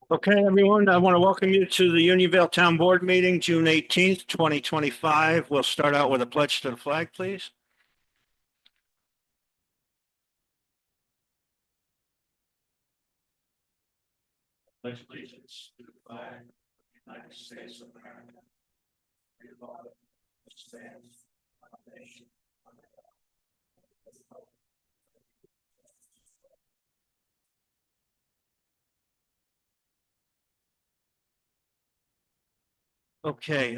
Okay, everyone, I want to welcome you to the Unionville Town Board meeting, June 18th, 2025. We'll start out with a pledge to the flag, please. Pledge allegiance to the flag of the United States of America. The republic which stands one nation under God. Okay,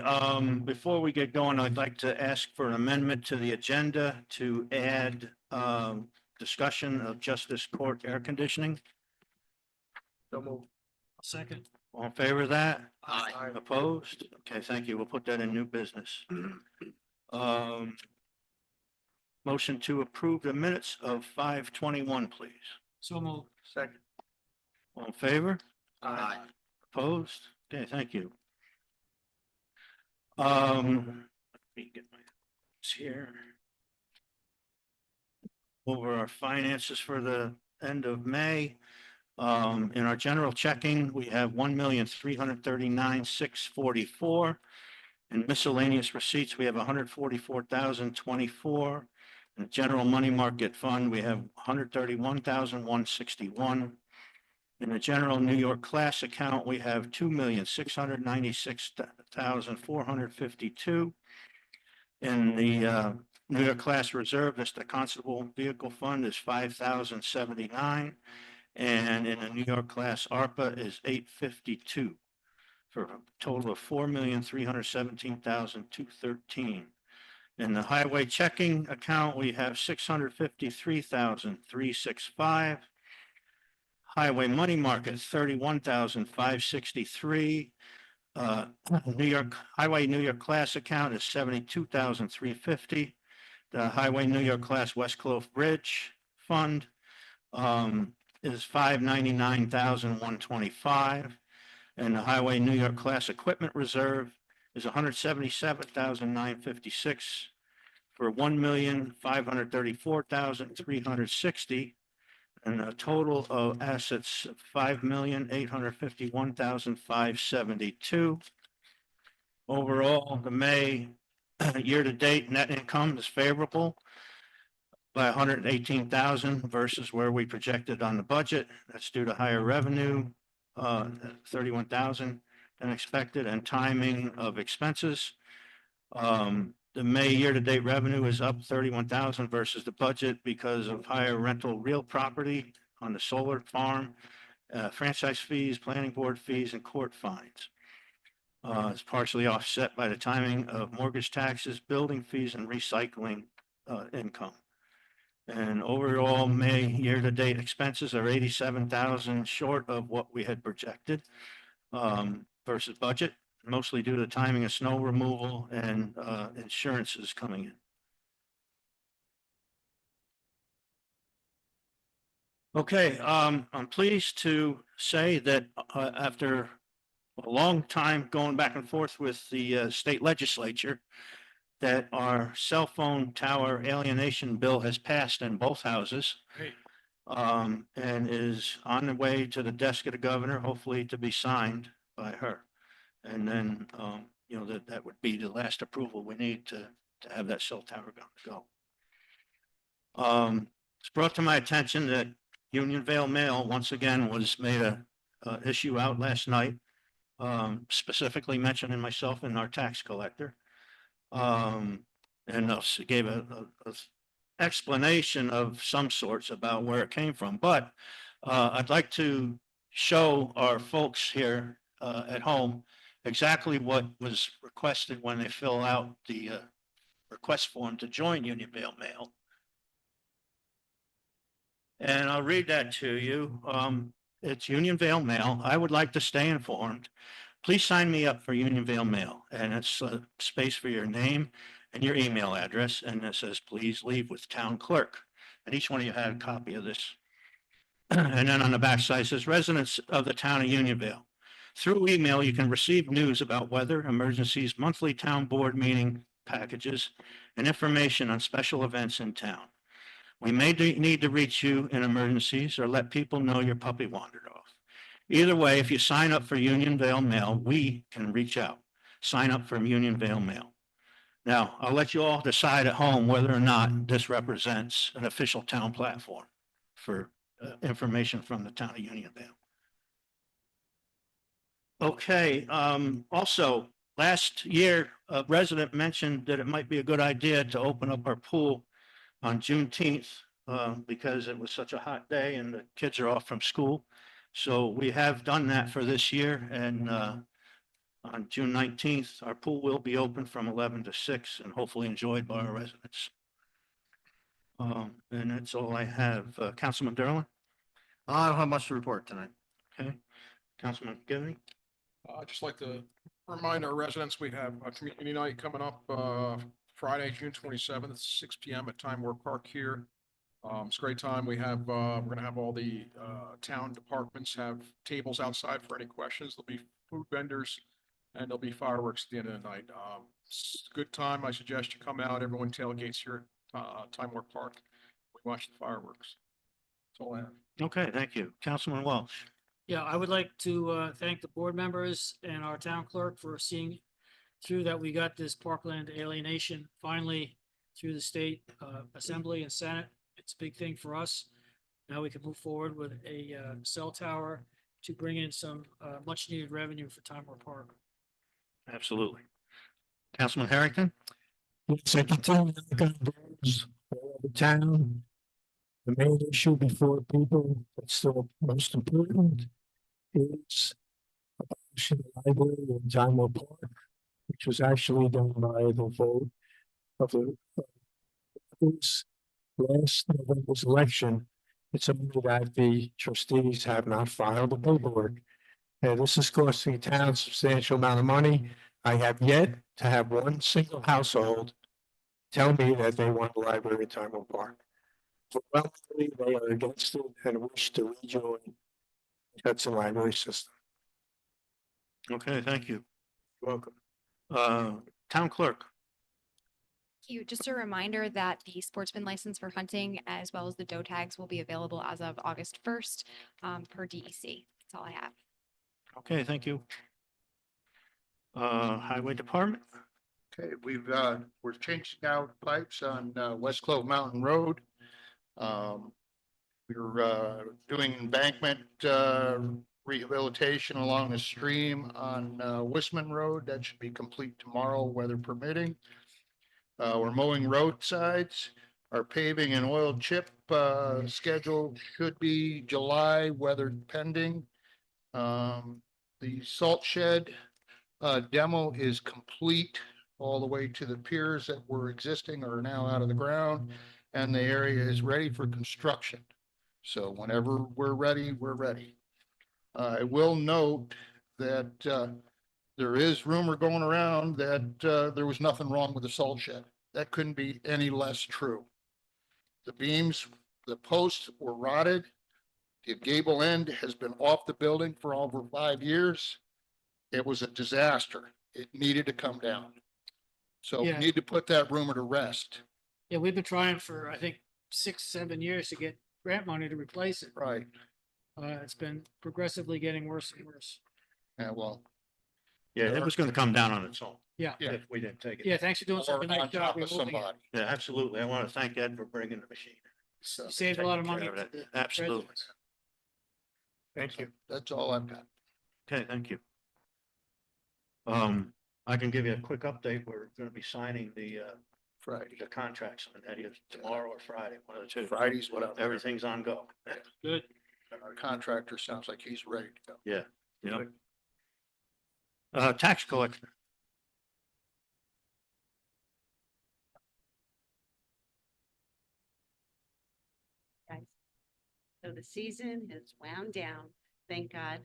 before we get going, I'd like to ask for an amendment to the agenda to add discussion of Justice Court air conditioning. So move. Second. All in favor of that? Aye. Opposed? Okay, thank you. We'll put that in new business. Motion to approve the minutes of 5:21, please. So move. Second. All in favor? Aye. Opposed? Okay, thank you. Let me get my notes here. Over our finances for the end of May. In our general checking, we have 1,339,644. In miscellaneous receipts, we have 144,024. In the general money market fund, we have 131,161. In the general New York class account, we have 2,696,452. In the New York class reserve, that's the constable vehicle fund, is 5,079. And in the New York class ARPA is 852 for a total of 4,317,213. In the highway checking account, we have 653,365. Highway money market, 31,563. New York Highway New York class account is 72,350. The Highway New York class West Clove Bridge fund is 599,125. And the Highway New York class equipment reserve is 177,956 for 1,534,360. And a total of assets of 5,851,572. Overall, the May year-to-date net income is favorable by 118,000 versus where we projected on the budget. That's due to higher revenue, 31,000 than expected, and timing of expenses. The May year-to-date revenue is up 31,000 versus the budget because of higher rental real property on the solar farm, franchise fees, planning board fees, and court fines. It's partially offset by the timing of mortgage taxes, building fees, and recycling income. And overall, May year-to-date expenses are 87,000 short of what we had projected versus budget, mostly due to the timing of snow removal and insurances coming in. Okay, I'm pleased to say that after a long time going back and forth with the state legislature, that our cell phone tower alienation bill has passed in both houses. Great. And is on the way to the desk of the governor, hopefully to be signed by her. And then, that would be the last approval we need to have that cell tower go. It's brought to my attention that Unionville Mail once again was made a issue out last night, specifically mentioning myself and our tax collector. And gave a explanation of some sorts about where it came from. But I'd like to show our folks here at home exactly what was requested when they fill out the request form to join Unionville Mail. And I'll read that to you. It's Unionville Mail. I would like to stay informed. Please sign me up for Unionville Mail. And it's a space for your name and your email address. And it says, please leave with town clerk. And each one of you had a copy of this. And then on the back side says, residents of the town of Unionville. Through email, you can receive news about weather, emergencies, monthly town board meeting packages, and information on special events in town. We may need to reach you in emergencies or let people know your puppy wandered off. Either way, if you sign up for Unionville Mail, we can reach out. Sign up for Unionville Mail. Now, I'll let you all decide at home whether or not this represents an official town platform for information from the town of Unionville. Okay, also, last year, a resident mentioned that it might be a good idea to open up our pool on Juneteenth because it was such a hot day and the kids are off from school. So we have done that for this year, and on June 19th, our pool will be open from 11 to 6 and hopefully enjoyed by our residents. And that's all I have. Councilman Derlin? I don't have much to report tonight. Okay. Councilman Givney? I'd just like to remind our residents, we have a community night coming up, Friday, June 27th, at 6 PM at Time Warp Park here. It's a great time. We have, we're gonna have all the, town departments have tables outside for any questions. There'll be food vendors and there'll be fireworks at the end of the night. It's a good time. I suggest you come out. Everyone tailgates here at, Time Warp Park. We watch the fireworks. That's all I have. Okay, thank you. Councilman Welch? Yeah, I would like to thank the board members and our town clerk for seeing through that we got this parkland alienation finally through the state assembly and senate. It's a big thing for us. Now we can move forward with a cell tower to bring in some much needed revenue for Time Warp Park. Absolutely. Councilman Harrington? Second time, the town. The main issue before people, that's still most important, is abolishing the library in Time Warp Park, which was actually done by the vote of the this last November's election. It's only that the trustees have not filed the paperwork. And this is costing the town a substantial amount of money. I have yet to have one single household tell me that they want a library in Time Warp Park. Overwhelmingly, they are against it and wish to rejoin the Hudson Library System. Okay, thank you. You're welcome. Town clerk? You, just a reminder that the sportsman license for hunting as well as the doe tags will be available as of August 1st per DEC. That's all I have. Okay, thank you. Highway Department? Okay, we're changing out pipes on West Clove Mountain Road. We're doing embankment rehabilitation along the stream on Wisman Road. That should be complete tomorrow, weather permitting. We're mowing roadsides. Our paving and oil chip schedule should be July, weather pending. The salt shed demo is complete. All the way to the piers that were existing are now out of the ground, and the area is ready for construction. So whenever we're ready, we're ready. I will note that there is rumor going around that there was nothing wrong with the salt shed. That couldn't be any less true. The beams, the posts were rotted. The gable end has been off the building for over 5 years. It was a disaster. It needed to come down. So we Yeah. need to put that rumor to rest. Yeah, we've been trying for, I think, 6-7 years to get grant money to replace it. Right. It's been progressively getting worse and worse. Yeah, well, Yeah, it was gonna come down on its own. Yeah. Yeah. If we didn't take it. Yeah, thanks for doing such or a nice on job top of removing it. somebody. Yeah, absolutely. I want to thank Ed for bringing the machine. So You saved a lot of Taking money. care of to it. the Absolutely. residents. Thank you. that's all I've got. Okay, thank you. I can give you a quick update. We're gonna be signing the Friday. contracts on that either tomorrow or Friday, one of the two. Friday's what I'm, Everything's on go. Good. our contractor sounds like he's ready to go. Yeah, yeah. Tax collector. Guys. So the season has wound down, thank God.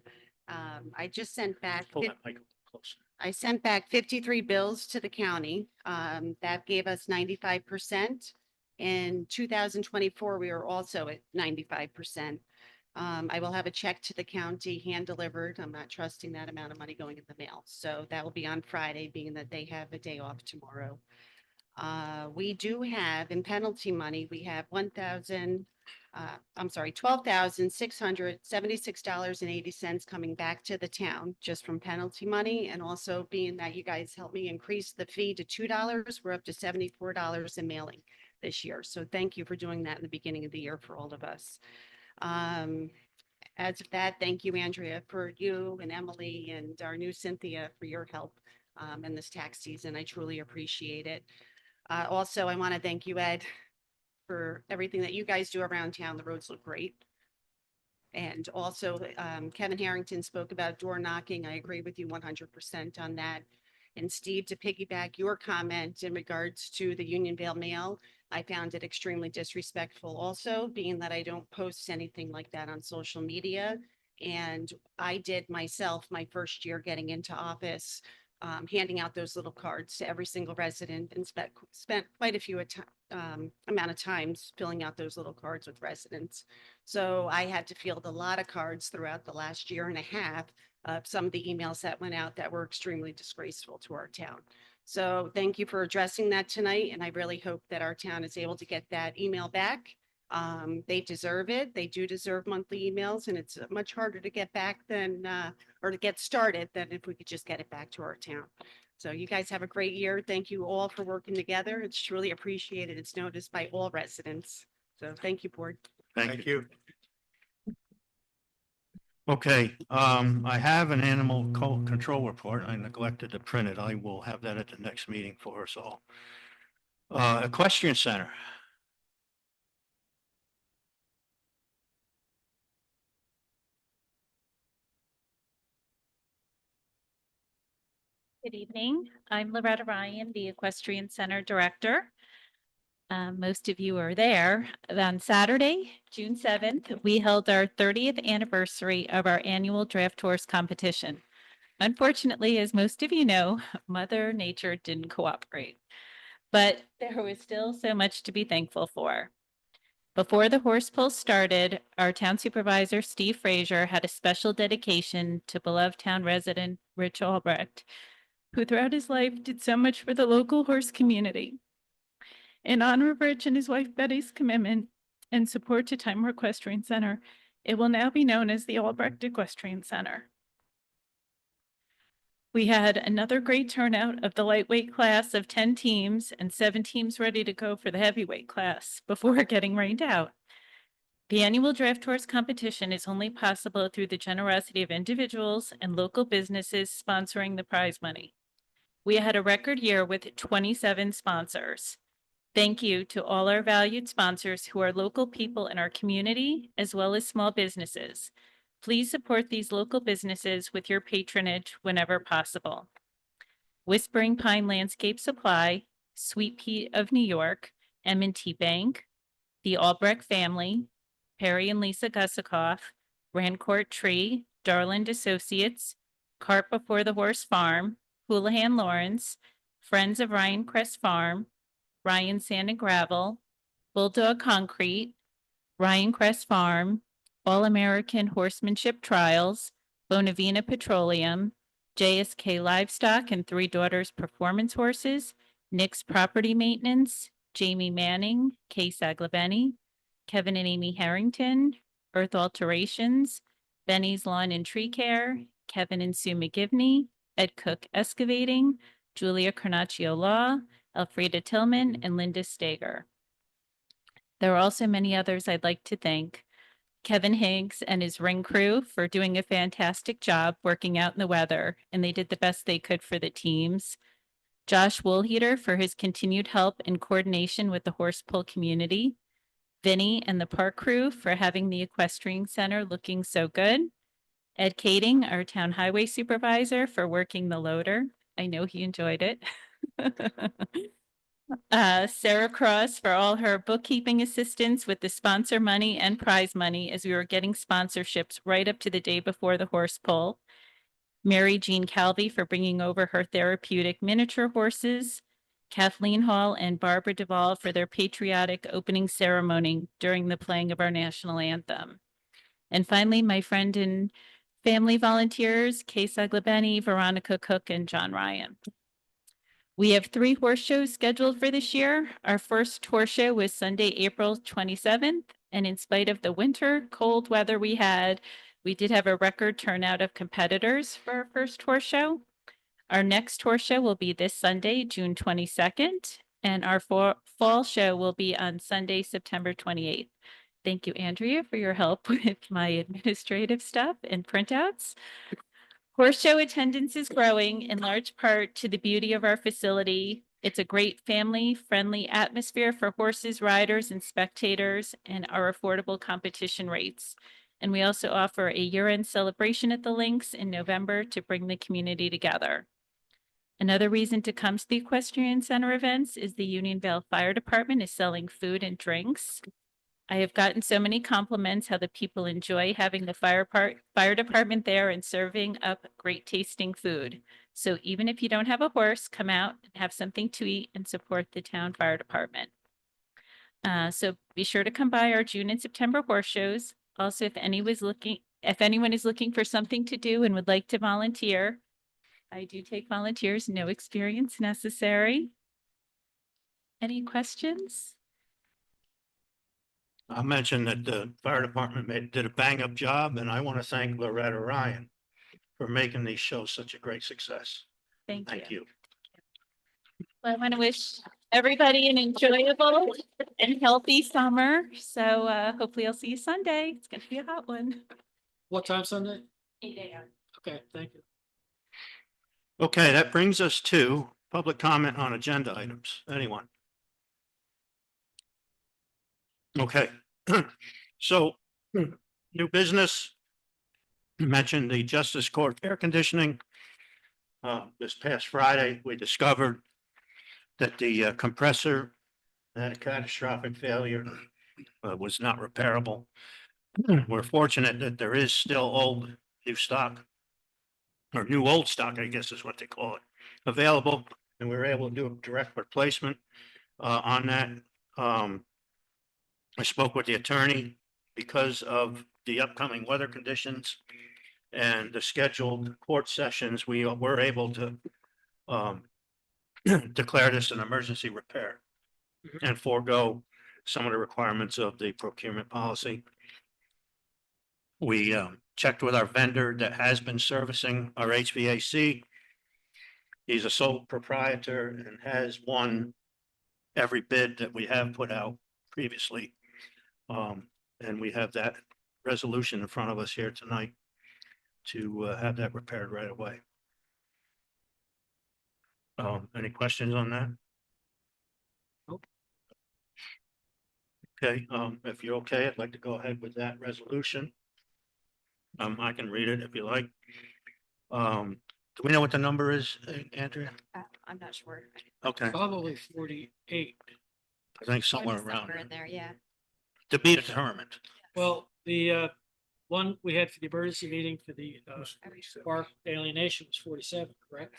I just sent back, Pull that mic closer. I sent back 53 bills to the county. That gave us 95%. In 2024, we were also at 95%. I will have a check to the county hand delivered. I'm not trusting that amount of money going in the mail. So that will be on Friday, being that they have a day off tomorrow. We do have in penalty money, we have I'm sorry, $12,676.80 coming back to the town just from penalty money. And also being that you guys helped me increase the fee to $2, we're up to $74 in mailing this year. So thank you for doing that in the beginning of the year for all of us. As of that, thank you, Andrea, for you and Emily and our new Cynthia for your help in this tax season. I truly appreciate it. Also, I want to thank you, Ed, for everything that you guys do around town. The roads look great. And also, Kevin Harrington spoke about door knocking. I agree with you 100% on that. And Steve, to piggyback your comment in regards to the Unionville mail, I found it extremely disrespectful also, being that I don't post anything like that on social media. And I did myself, my first year getting into office, handing out those little cards to every single resident and spent quite a few amount of times filling out those little cards with residents. So I had to field a lot of cards throughout the last year and a half of some of the emails that went out that were extremely disgraceful to our town. So thank you for addressing that tonight. And I really hope that our town is able to get that email back. They deserve it. They do deserve monthly emails, and it's much harder to get back than, or to get started than if we could just get it back to our town. So you guys have a great year. Thank you all for working together. It's truly appreciated. It's noticed by all residents. So thank you, board. Thank you. Okay, I have an animal control report. I neglected to print it. I will have that at the next meeting for us all. Equestrian Center. Good evening. I'm Loretta Ryan, the Equestrian Center Director. Most of you are there. On Saturday, June 7th, we held our 30th anniversary of our annual draft horse competition. Unfortunately, as most of you know, Mother Nature didn't cooperate, but there was still so much to be thankful for. Before the horse pull started, our town supervisor, Steve Frazier, had a special dedication to beloved town resident Rich Albrecht, who throughout his life did so much for the local horse community. In honor of Rich and his wife Betty's commitment and support to Time Equestrian Center, it will now be known as the Albrecht Equestrian Center. We had another great turnout of the lightweight class of 10 teams and 7 teams ready to go for the heavyweight class before getting rained out. The annual draft horse competition is only possible through the generosity of individuals and local businesses sponsoring the prize money. We had a record year with 27 sponsors. Thank you to all our valued sponsors who are local people in our community, as well as small businesses. Please support these local businesses with your patronage whenever possible. Whispering Pine Landscape Supply, Sweet Pea of New York, M&T Bank, the Albrecht family, Perry and Lisa Gusikoff, Rancourt Tree, Darland Associates, Cart Before the Horse Farm, Houlihan Lawrence, Friends of Ryan Crest Farm, Ryan Sand and Gravel, Bulldog Concrete, Ryan Crest Farm, All American Horsemanship Trials, Bonavina Petroleum, JSK Livestock and Three Daughters Performance Horses, Nick's Property Maintenance, Jamie Manning, Kay Saglabeni, Kevin and Amy Harrington, Earth Alterations, Benny's Lawn and Tree Care, Kevin and Sue McGivney, Ed Cook Excavating, Julia Carnaccio Law, Elfrida Tillman, and Linda Stager. There are also many others I'd like to thank. Kevin Higgs and his ring crew for doing a fantastic job working out in the weather, and they did the best they could for the teams. Josh Woolheater for his continued help and coordination with the horse pull community. Vinny and the park crew for having the equestrian center looking so good. Ed Kading, our town highway supervisor, for working the loader. I know he enjoyed it. Sarah Cross for all her bookkeeping assistance with the sponsor money and prize money as we were getting sponsorships right up to the day before the horse pull. Mary Jean Calvi for bringing over her therapeutic miniature horses. Kathleen Hall and Barbara Duvall for their patriotic opening ceremony during the playing of our national anthem. And finally, my friend and family volunteers, Kay Saglabeni, Veronica Cook, and John Ryan. We have 3 horse shows scheduled for this year. Our first horse show was Sunday, April 27th And in spite of the winter cold weather we had, we did have a record turnout of competitors for our first horse show. Our next horse show will be this Sunday, June 22nd, and our fall show will be on Sunday, September 28th. Thank you, Andrea, for your help with my administrative stuff and printouts. Horse show attendance is growing in large part to the beauty of our facility. It's a great family-friendly atmosphere for horses, riders, and spectators, and our affordable competition rates. And we also offer a year-end celebration at the links in November to bring the community together. Another reason to come to the Equestrian Center events is the Unionville Fire Department is selling food and drinks. I have gotten so many compliments how the people enjoy having the fire department there and serving up great tasting food. So even if you don't have a horse, come out and have something to eat and support the town fire department. So be sure to come by our June and September horse shows. Also, if anyone is looking for something to do and would like to volunteer, I do take volunteers, no experience necessary. Any questions? I'll mention that the fire department did a bang-up job, and I want to thank Loretta Ryan for making these shows such a great success. Thank Thank you. you. I want to wish everybody an enjoyable and healthy summer. So hopefully I'll see you Sunday. It's going to be a hot one. What time Sunday? 8 a.m. Okay, thank you. Okay, that brings us to public comment on agenda items. Anyone? Okay, so new business. You mentioned the Justice Court air conditioning. This past Friday, we discovered that the compressor had a catastrophic failure, was not repairable. We're fortunate that there is still new stock, or new old stock, I guess is what they call it, available, and we were able to do a direct replacement on that. I spoke with the attorney because of the upcoming weather conditions and the scheduled court sessions. We were able to declare this an emergency repair and forego some of the requirements of the procurement policy. We checked with our vendor that has been servicing our HVAC. He's a sole proprietor and has won every bid that we have put out previously. And we have that resolution in front of us here tonight to have that repaired right away. Any questions on that? Nope. Okay, if you're okay, I'd like to go ahead with that resolution. I can read it if you like. Do we know what the number is, Andrea? I'm not sure. Okay, Probably 48. I think somewhere There's a around number there. in there, yeah. To be determined. Well, the one we had for the emergency meeting for the park alienation was 47, correct?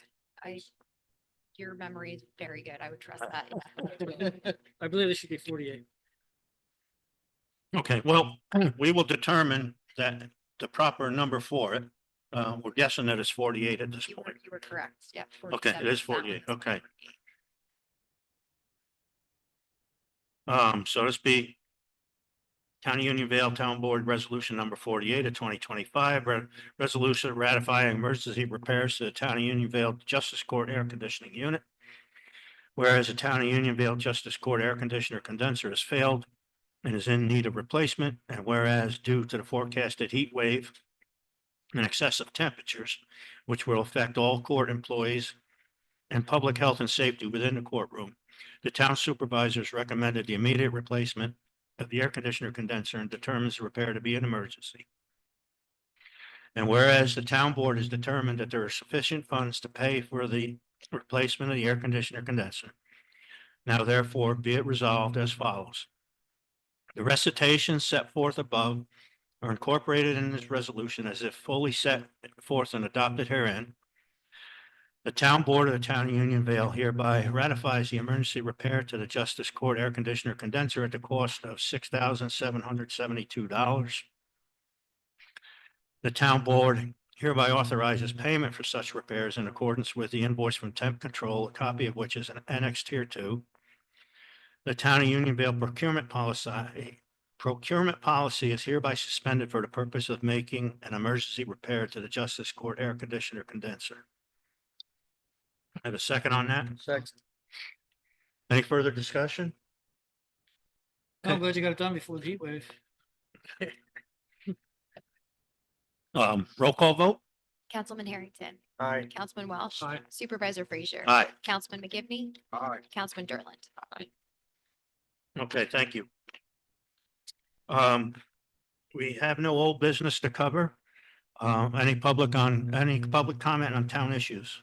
Your memory is very good. I would trust that. I believe it should be 48. Okay, well, we will determine that the proper number for it. We're guessing that it's 48 at this point. You were correct. Yep. Okay, it 47 is that one. 48. Okay. So this be County Unionville Town Board Resolution number 48 of 2025, resolution ratifying emergency repairs to the Town of Unionville Justice Court air conditioning unit. Whereas the Town of Unionville Justice Court air conditioner condenser has failed and is in need of replacement, and whereas due to the forecasted heat wave and excessive temperatures, which will affect all court employees and public health and safety within the courtroom, the town supervisors recommended the immediate replacement of the air conditioner condenser and determines the repair to be an emergency. And whereas the town board has determined that there are sufficient funds to pay for the replacement of the air conditioner condenser, now therefore be it resolved as follows. The recitations set forth above are incorporated in this resolution as if fully set forth and adopted herein. The town board of the town of Unionville hereby ratifies the emergency repair to the Justice Court air conditioner condenser at the cost of $6,772. The town board hereby authorizes payment for such repairs in accordance with the invoice from Temp Control, a copy of which is annexed here to. The town of Unionville procurement procurement policy is hereby suspended for the purpose of making an emergency repair to the Justice Court air conditioner condenser. I have a second on that. Second. Any further discussion? I'm glad you got it done before the heat wave. Roll call vote? Councilman Harrington. Aye. Councilman Welsh. Aye. Supervisor Frazier. Aye. Councilman McGivney. Aye. Councilman Derland. Okay, thank you. We have no old business to cover. Any public comment on town issues?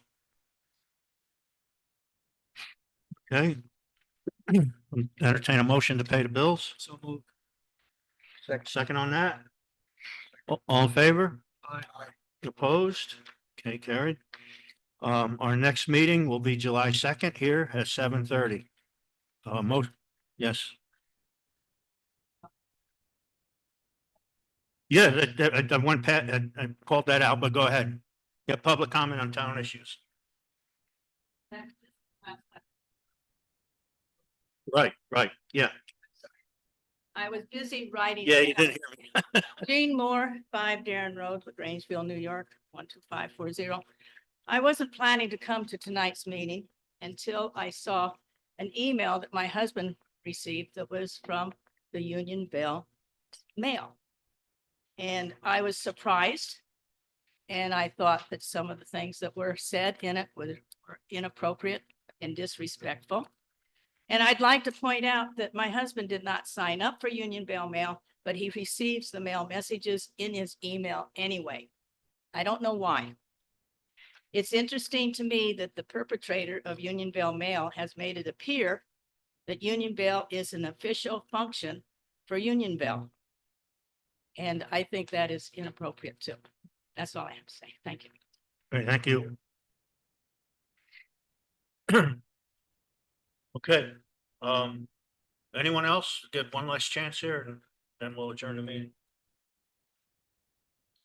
Okay. Entertain a motion to pay the bills. So moved. Second on that. All in favor? Aye. Opposed? Okay, carried. Our next meeting will be July 2nd here at 7:30. Yes. Yeah, I went I called that out, but go ahead. Yeah, public comment on town issues. Right, yeah, I was busy writing. yeah, you didn't hear me. Jane Moore, 5 Darren Road, Rangeville, New York, 12540. I wasn't planning to come to tonight's meeting until I saw an email that my husband received that was from the Unionville mail. And I was surprised. And I thought that some of the things that were said in it were inappropriate and disrespectful. And I'd like to point out that my husband did not sign up for Unionville mail, but he receives the mail messages in his email anyway. I don't know why. It's interesting to me that the perpetrator of Unionville mail has made it appear that Unionville is an official function for Unionville. And I think that is inappropriate too. That's all I have to say. Thank you. Okay, thank you. Okay, anyone else get one last chance here and then we'll adjourn the meeting.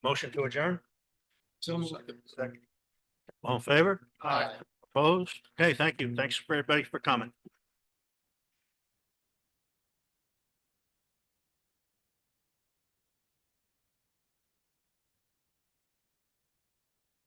Motion to adjourn? So moved. All in favor? Aye. Opposed? Okay, thank you. Thanks for everybody for coming.